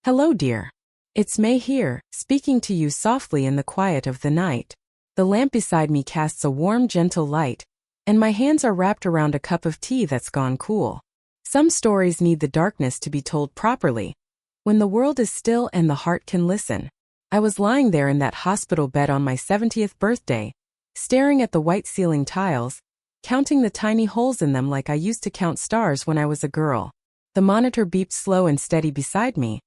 Hello, dear. It's May here, speaking to you softly in the quiet of the night. The lamp beside me casts a warm, gentle light, and my hands are wrapped around a cup of tea that's gone cool. Some stories need the darkness to be told properly. When the world is still and the heart can listen. I was lying there in that hospital bed on my 70th birthday, staring at the white ceiling tiles, counting the tiny holes in them like I used to count stars when I was a girl. The monitor beeped slow and steady beside me,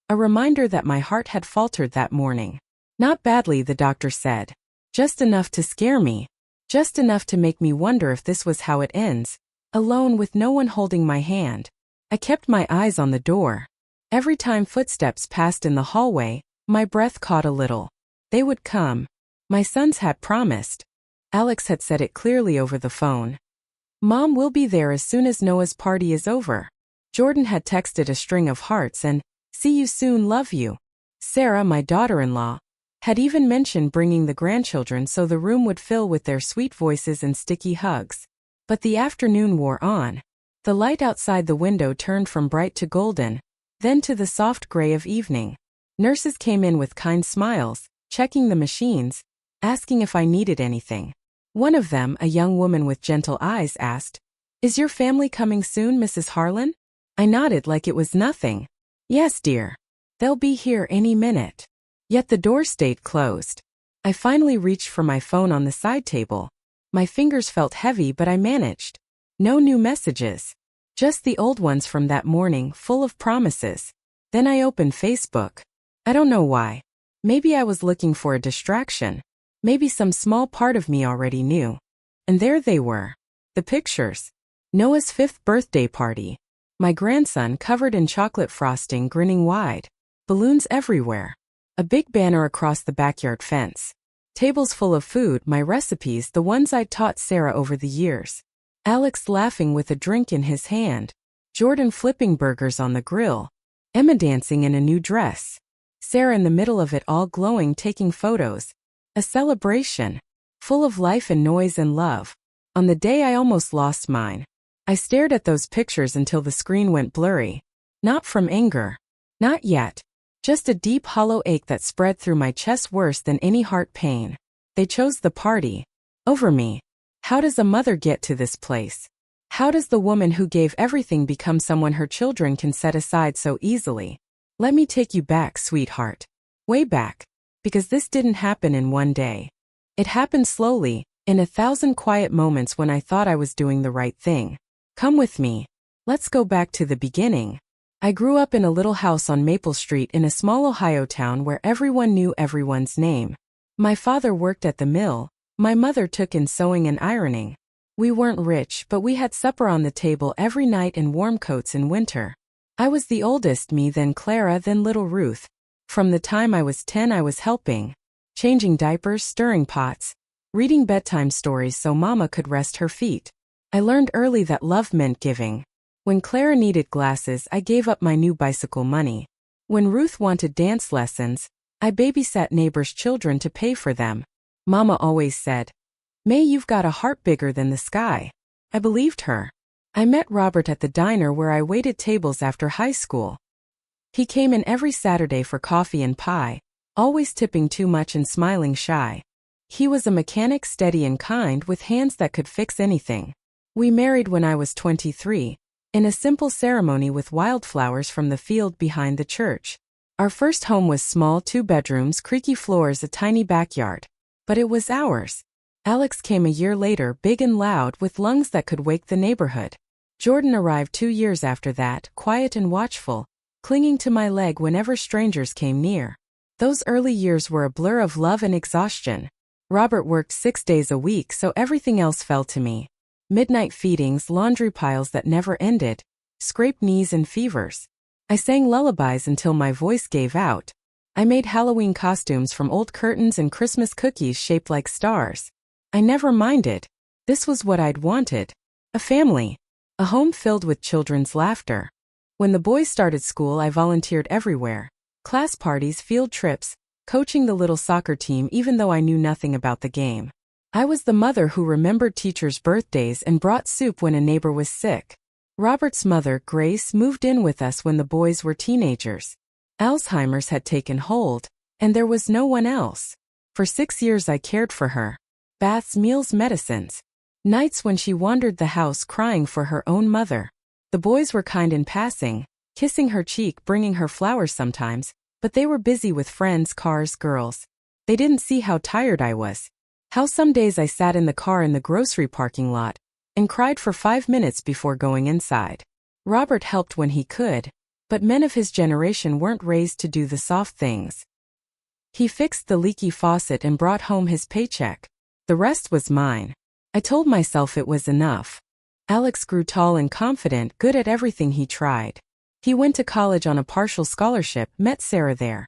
a reminder that my heart had faltered that morning. Not badly, the doctor said. Just enough to scare me. Just enough to make me wonder if this was how it ends. Alone with no one holding my hand. I kept my eyes on the door. Every time footsteps passed in the hallway, my breath caught a little. They would come. My sons had promised. Alex had said it clearly over the phone. Mom will be there as soon as Noah's party is over. Jordan had texted a string of hearts and, see you soon, love you. Sarah, my daughter-in-law, had even mentioned bringing the grandchildren so the room would fill with their sweet voices and sticky hugs. But the afternoon wore on. The light outside the window turned from bright to golden, then to the soft gray of evening. Nurses came in with kind smiles, checking the machines, asking if I needed anything. One of them, a young woman with gentle eyes, asked, "Is your family coming soon, Mrs. Harlan?" I nodded like it was nothing. "Yes, dear. They'll be here any minute." Yet the door stayed closed. I finally reached for my phone on the side table. My fingers felt heavy, but I managed. No new messages. Just the old ones from that morning, full of promises. Then I opened Facebook. I don't know why. Maybe I was looking for a distraction. Maybe some small part of me already knew. And there they were. The pictures. Noah's 5th birthday party. My grandson covered in chocolate frosting, grinning wide. Balloons everywhere. A big banner across the backyard fence. Tables full of food, my recipes, the ones I'd taught Sarah over the years. Alex laughing with a drink in his hand. Jordan flipping burgers on the grill. Emma dancing in a new dress. Sarah in the middle of it all, glowing, taking photos. A celebration. Full of life and noise and love. On the day I almost lost mine. I stared at those pictures until the screen went blurry. Not from anger. Not yet. Just a deep hollow ache that spread through my chest, worse than any heart pain. They chose the party. Over me. How does a mother get to this place? How does the woman who gave everything become someone her children can set aside so easily? Let me take you back, sweetheart. Way back. Because this didn't happen in one day. It happened slowly, in 1,000 quiet moments when I thought I was doing the right thing. Come with me. Let's go back to the beginning. I grew up in a little house on Maple Street in a small Ohio town where everyone knew everyone's name. My father worked at the mill. My mother took in sewing and ironing. We weren't rich, but we had supper on the table every night and warm coats in winter. I was the oldest, me, then Clara, then little Ruth. From the time I was 10 I was helping. Changing diapers, stirring pots, reading bedtime stories so Mama could rest her feet. I learned early that love meant giving. When Clara needed glasses, I gave up my new bicycle money. When Ruth wanted dance lessons, I babysat neighbors' children to pay for them. Mama always said, "May, you've got a heart bigger than the sky." I believed her. I met Robert at the diner where I waited tables after high school. He came in every Saturday for coffee and pie, always tipping too much and smiling shy. He was a mechanic, steady and kind, with hands that could fix anything. We married when I was 23, in a simple ceremony with wildflowers from the field behind the church. Our first home was small, 2 bedrooms, creaky floors, a tiny backyard. But it was ours. Alex came a year later, big and loud, with lungs that could wake the neighborhood. Jordan arrived 2 years after that, quiet and watchful, clinging to my leg whenever strangers came near. Those early years were a blur of love and exhaustion. Robert worked 6 days a week, so everything else fell to me. Midnight feedings, laundry piles that never ended, scraped knees and fevers. I sang lullabies until my voice gave out. I made Halloween costumes from old curtains and Christmas cookies shaped like stars. I never minded. This was what I'd wanted. A family. A home filled with children's laughter. When the boys started school, I volunteered everywhere. Class parties, field trips, coaching the little soccer team even though I knew nothing about the game. I was the mother who remembered teachers' birthdays and brought soup when a neighbor was sick. Robert's mother, Grace, moved in with us when the boys were teenagers. Alzheimer's had taken hold, and there was no one else. For 6 years I cared for her. Baths, meals, medicines. Nights when she wandered the house crying for her own mother. The boys were kind in passing, kissing her cheek, bringing her flowers sometimes, but they were busy with friends, cars, girls. They didn't see how tired I was. How some days I sat in the car in the grocery parking lot and cried for 5 minutes before going inside. Robert helped when he could, but men of his generation weren't raised to do the soft things. He fixed the leaky faucet and brought home his paycheck. The rest was mine. I told myself it was enough. Alex grew tall and confident, good at everything he tried. He went to college on a partial scholarship, met Sarah there.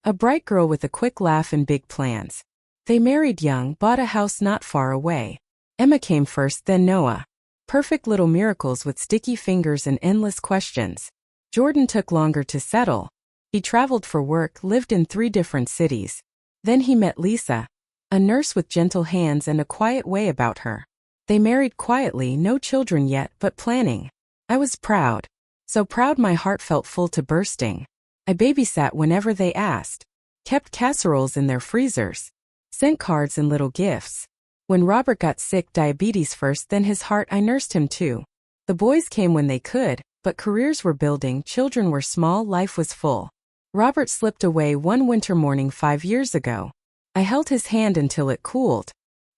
A bright girl with a quick laugh and big plans. They married young, bought a house not far away. Emma came first, then Noah. Perfect little miracles with sticky fingers and endless questions. Jordan took longer to settle. He traveled for work, lived in 3 different cities. Then he met Lisa, a nurse with gentle hands and a quiet way about her. They married quietly, no children yet, but planning. I was proud. So proud my heart felt full to bursting. I babysat whenever they asked. Kept casseroles in their freezers. Sent cards and little gifts. When Robert got sick, diabetes first, then his heart, I nursed him too. The boys came when they could, but careers were building, children were small, life was full. Robert slipped away one winter morning 5 years ago. I held his hand until it cooled.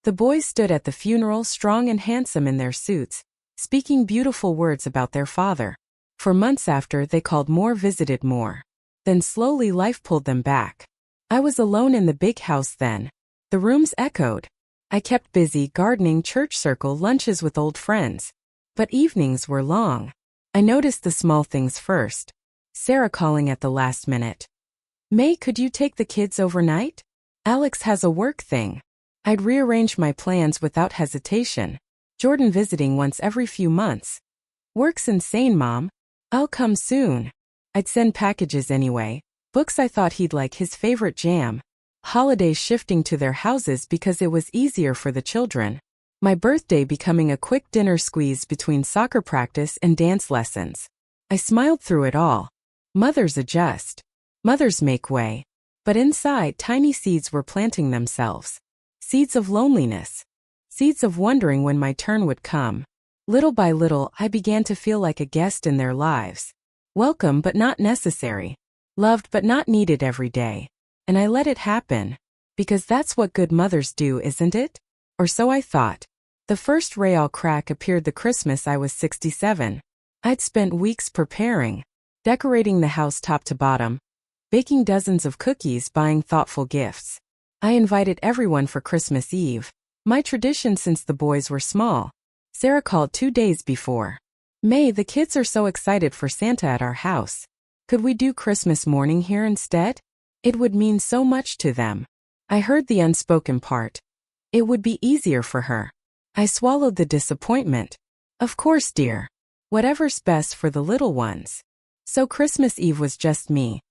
The boys stood at the funeral, strong and handsome in their suits, speaking beautiful words about their father. For months after, they called more, visited more. Then slowly life pulled them back. I was alone in the big house then. The rooms echoed. I kept busy, gardening, church circle, lunches with old friends. But evenings were long. I noticed the small things first. Sarah calling at the last minute. May, could you take the kids overnight? Alex has a work thing. I'd rearrange my plans without hesitation. Jordan visiting once every few months. Work's insane, Mom. I'll come soon. I'd send packages anyway. Books I thought he'd like, his favorite jam. Holidays shifting to their houses because it was easier for the children. My birthday becoming a quick dinner squeeze between soccer practice and dance lessons. I smiled through it all. Mothers adjust. Mothers make way. But inside, tiny seeds were planting themselves. Seeds of loneliness. Seeds of wondering when my turn would come. Little by little, I began to feel like a guest in their lives. Welcome but not necessary. Loved but not needed every day. And I let it happen. Because that's what good mothers do, isn't it? Or so I thought. The first Real crack appeared the Christmas I was 67. I'd spent weeks preparing. Decorating the house top to bottom. Baking dozens of cookies, buying thoughtful gifts. I invited everyone for Christmas Eve. My tradition since the boys were small. Sarah called 2 days before. May, the kids are so excited for Santa at our house. Could we do Christmas morning here instead? It would mean so much to them. I heard the unspoken part. It would be easier for her. I swallowed the disappointment. Of course, dear. Whatever's best for the little ones. So Christmas Eve was just me.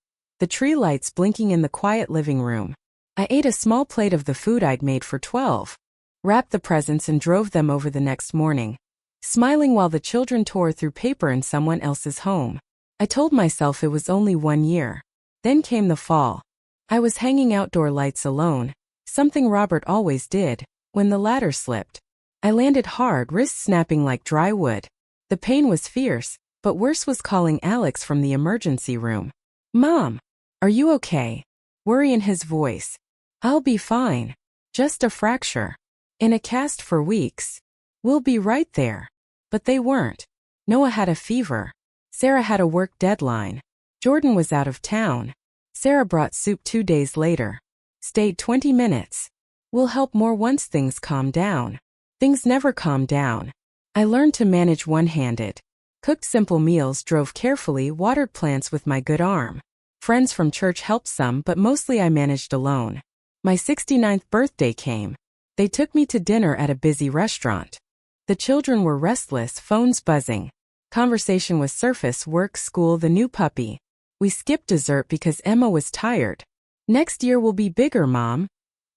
The tree lights blinking in the quiet living room. I ate a small plate of the food I'd made for 12. Wrapped the presents and drove them over the next morning. Smiling while the children tore through paper in someone else's home. I told myself it was only 1 year. Then came the fall. I was hanging outdoor lights alone, something Robert always did, when the ladder slipped. I landed hard, wrists snapping like dry wood. The pain was fierce, but worse was calling Alex from the emergency room. Mom, are you okay? Worry in his voice. I'll be fine. Just a fracture. In a cast for weeks. We'll be right there. But they weren't. Noah had a fever. Sarah had a work deadline. Jordan was out of town. Sarah brought soup 2 days later. Stayed 20 minutes. We'll help more once things calm down. Things never calm down. I learned to manage one-handed. Cooked simple meals, drove carefully, watered plants with my good arm. Friends from church helped some, but mostly I managed alone. My 69th birthday came. They took me to dinner at a busy restaurant. The children were restless, phones buzzing. Conversation was surface, work, school, the new puppy. We skipped dessert because Emma was tired. Next year will be bigger, Mom.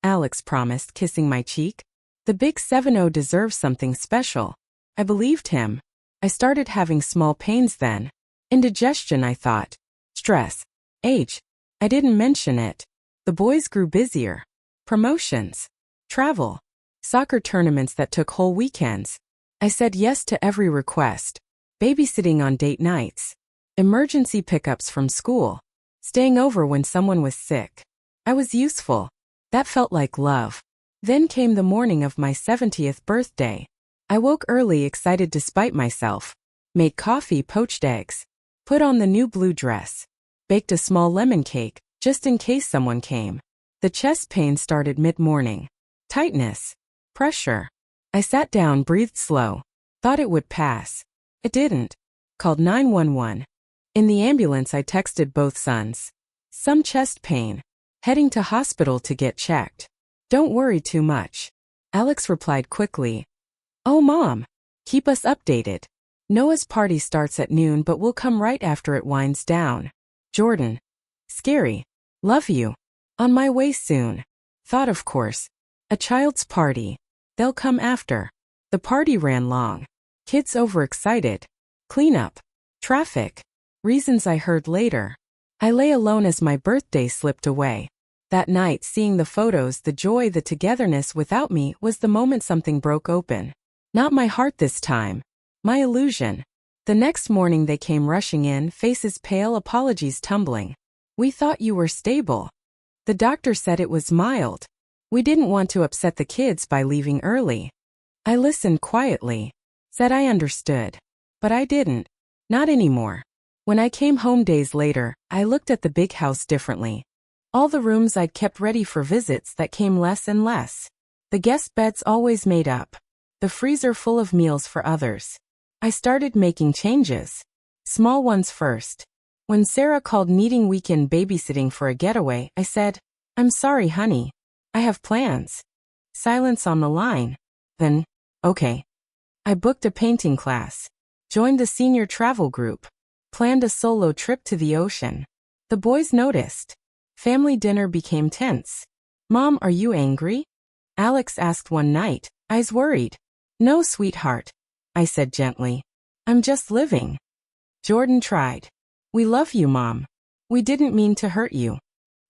Alex promised, kissing my cheek. The big 7-0 deserves something special. I believed him. I started having small pains then. Indigestion, I thought. Stress. Age. I didn't mention it. The boys grew busier. Promotions. Travel. Soccer tournaments that took whole weekends. I said yes to every request. Babysitting on date nights. Emergency pickups from school. Staying over when someone was sick. I was useful. That felt like love. Then came the morning of my 70th birthday. I woke early, excited despite myself. Made coffee, poached eggs. Put on the new blue dress. Baked a small lemon cake, just in case someone came. The chest pain started mid-morning. Tightness. Pressure. I sat down, breathed slow. Thought it would pass. It didn't. Called 911. In the ambulance I texted both sons. Some chest pain. Heading to hospital to get checked. Don't worry too much. Alex replied quickly. Oh Mom. Keep us updated. Noah's party starts at noon but we'll come right after it winds down. Jordan. Scary. Love you. On my way soon. Thought of course. A child's party. They'll come after. The party ran long. Kids overexcited. Cleanup. Traffic. Reasons I heard later. I lay alone as my birthday slipped away. That night, seeing the photos, the joy, the togetherness without me was the moment something broke open. Not my heart this time. My illusion. The next morning they came rushing in, faces pale, apologies tumbling. We thought you were stable. The doctor said it was mild. We didn't want to upset the kids by leaving early. I listened quietly. Said I understood. But I didn't. Not anymore. When I came home days later, I looked at the big house differently. All the rooms I'd kept ready for visits that came less and less. The guest beds always made up. The freezer full of meals for others. I started making changes. Small ones first. When Sarah called needing weekend babysitting for a getaway, I said, I'm sorry, honey. I have plans. Silence on the line. Then, okay. I booked a painting class. Joined the senior travel group. Planned a solo trip to the ocean. The boys noticed. Family dinner became tense. Mom, are you angry? Alex asked one night, eyes worried. No, sweetheart. I said gently. I'm just living. Jordan tried. We love you, Mom. We didn't mean to hurt you.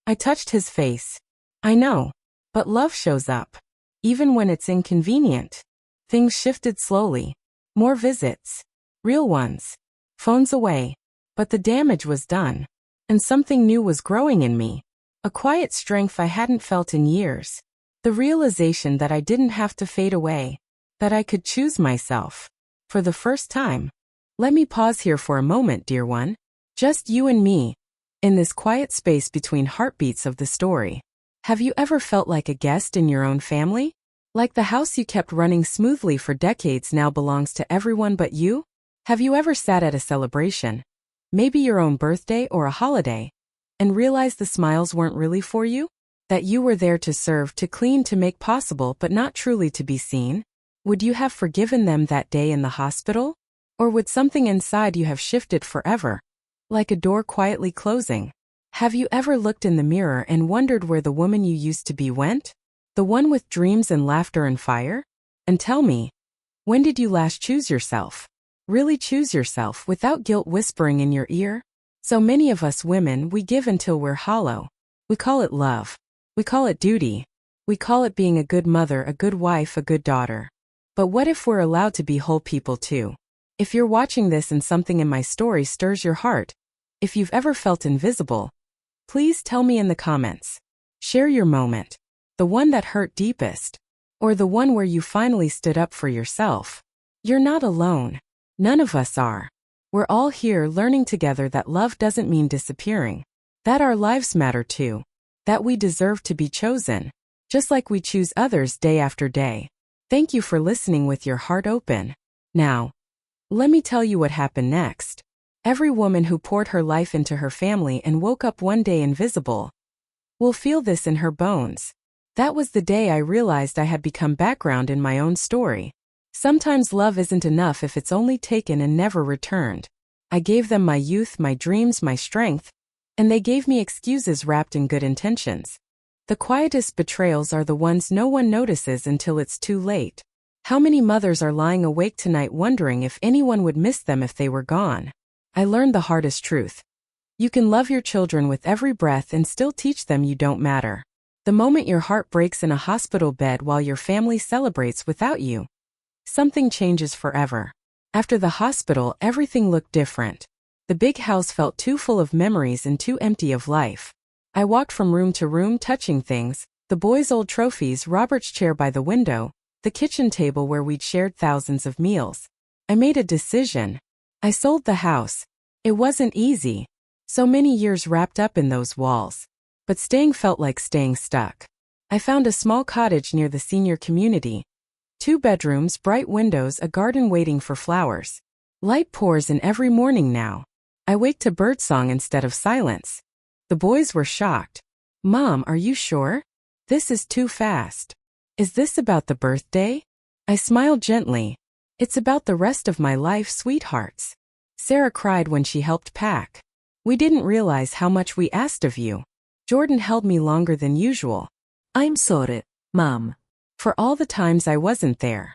I touched his face. I know. But love shows up. Even when it's inconvenient. Things shifted slowly. More visits. Real ones. Phones away. But the damage was done. And something new was growing in me. A quiet strength I hadn't felt in years. The realization that I didn't have to fade away. That I could choose myself. For the first time. Let me pause here for a moment, dear one. Just you and me. In this quiet space between heartbeats of the story. Have you ever felt like a guest in your own family? Like the house you kept running smoothly for decades now belongs to everyone but you? Have you ever sat at a celebration, maybe your own birthday or a holiday, and realized the smiles weren't really for you? That you were there to serve, to clean, to make possible, but not truly to be seen? Would you have forgiven them that day in the hospital? Or would something inside you have shifted forever? Like a door quietly closing. Have you ever looked in the mirror and wondered where the woman you used to be went? The one with dreams and laughter and fire? And tell me, when did you last choose yourself? Really choose yourself without guilt whispering in your ear? So many of us women, we give until we're hollow. We call it love. We call it duty. We call it being a good mother, a good wife, a good daughter. But what if we're allowed to be whole people too? If you're watching this and something in my story stirs your heart, if you've ever felt invisible, please tell me in the comments. Share your moment. The one that hurt deepest. Or the one where you finally stood up for yourself. You're not alone. None of us are. We're all here learning together that love doesn't mean disappearing. That our lives matter too. That we deserve to be chosen. Just like we choose others day after day. Thank you for listening with your heart open. Now, let me tell you what happened next. Every woman who poured her life into her family and woke up one day invisible will feel this in her bones. That was the day I realized I had become background in my own story. Sometimes love isn't enough if it's only taken and never returned. I gave them my youth, my dreams, my strength, and they gave me excuses wrapped in good intentions. The quietest betrayals are the ones no one notices until it's too late. How many mothers are lying awake tonight wondering if anyone would miss them if they were gone? I learned the hardest truth. You can love your children with every breath and still teach them you don't matter. The moment your heart breaks in a hospital bed while your family celebrates without you, something changes forever. After the hospital, everything looked different. The big house felt too full of memories and too empty of life. I walked from room to room touching things, the boys' old trophies, Robert's chair by the window, the kitchen table where we'd shared thousands of meals. I made a decision. I sold the house. It wasn't easy. So many years wrapped up in those walls. But staying felt like staying stuck. I found a small cottage near the senior community. 2 bedrooms, bright windows, a garden waiting for flowers. Light pours in every morning now. I wake to birdsong instead of silence. The boys were shocked. Mom, are you sure? This is too fast. Is this about the birthday? I smiled gently. It's about the rest of my life, sweethearts. Sarah cried when she helped pack. We didn't realize how much we asked of you. Jordan held me longer than usual. I'm sorry, Mom. For all the times I wasn't there.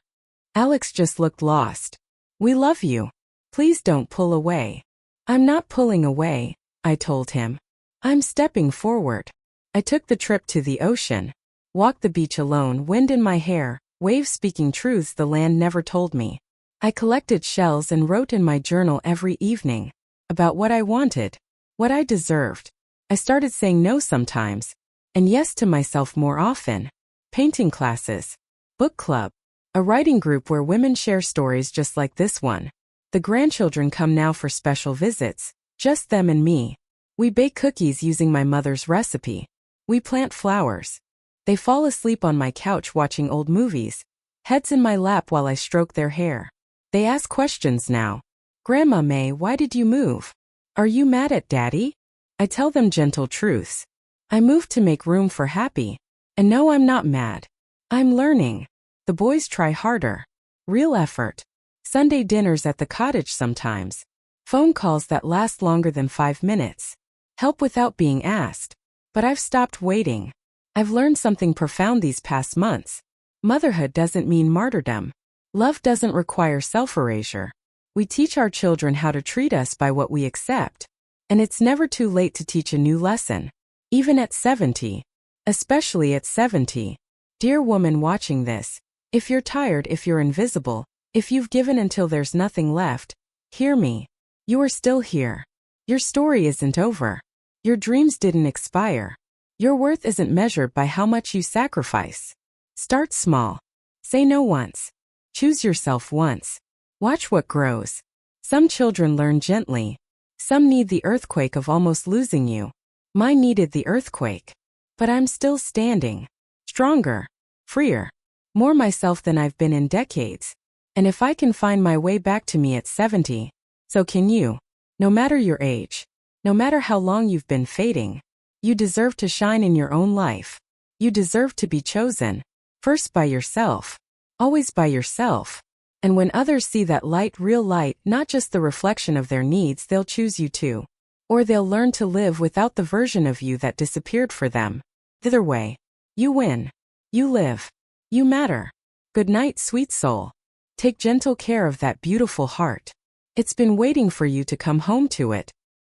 Alex just looked lost. We love you. Please don't pull away. I'm not pulling away, I told him. I'm stepping forward. I took the trip to the ocean. Walked the beach alone, wind in my hair, waves speaking truths the land never told me. I collected shells and wrote in my journal every evening. About what I wanted. What I deserved. I started saying no sometimes. And yes to myself more often. Painting classes. Book club. A writing group where women share stories just like this one. The grandchildren come now for special visits. Just them and me. We bake cookies using my mother's recipe. We plant flowers. They fall asleep on my couch watching old movies. Heads in my lap while I stroke their hair. They ask questions now. Grandma May, why did you move? Are you mad at Daddy? I tell them gentle truths. I moved to make room for happy. And no, I'm not mad. I'm learning. The boys try harder. Real effort. Sunday dinners at the cottage sometimes. Phone calls that last longer than 5 minutes. Help without being asked. But I've stopped waiting. I've learned something profound these past months. Motherhood doesn't mean martyrdom. Love doesn't require self-erasure. We teach our children how to treat us by what we accept. And it's never too late to teach a new lesson. Even at 70. Especially at 70. Dear woman watching this, if you're tired, if you're invisible, if you've given until there's nothing left, hear me. You are still here. Your story isn't over. Your dreams didn't expire. Your worth isn't measured by how much you sacrifice. Start small. Say no once. Choose yourself once. Watch what grows. Some children learn gently. Some need the earthquake of almost losing you. Mine needed the earthquake. But I'm still standing. Stronger. Freer. More myself than I've been in decades. And if I can find my way back to me at 70, so can you. No matter your age. No matter how long you've been fading. You deserve to shine in your own life. You deserve to be chosen. First by yourself. Always by yourself. And when others see that light, real light, not just the reflection of their needs, they'll choose you too. Or they'll learn to live without the version of you that disappeared for them. Either way, you win. You live. You matter. Good night, sweet soul. Take gentle care of that beautiful heart. It's been waiting for you to come home to it.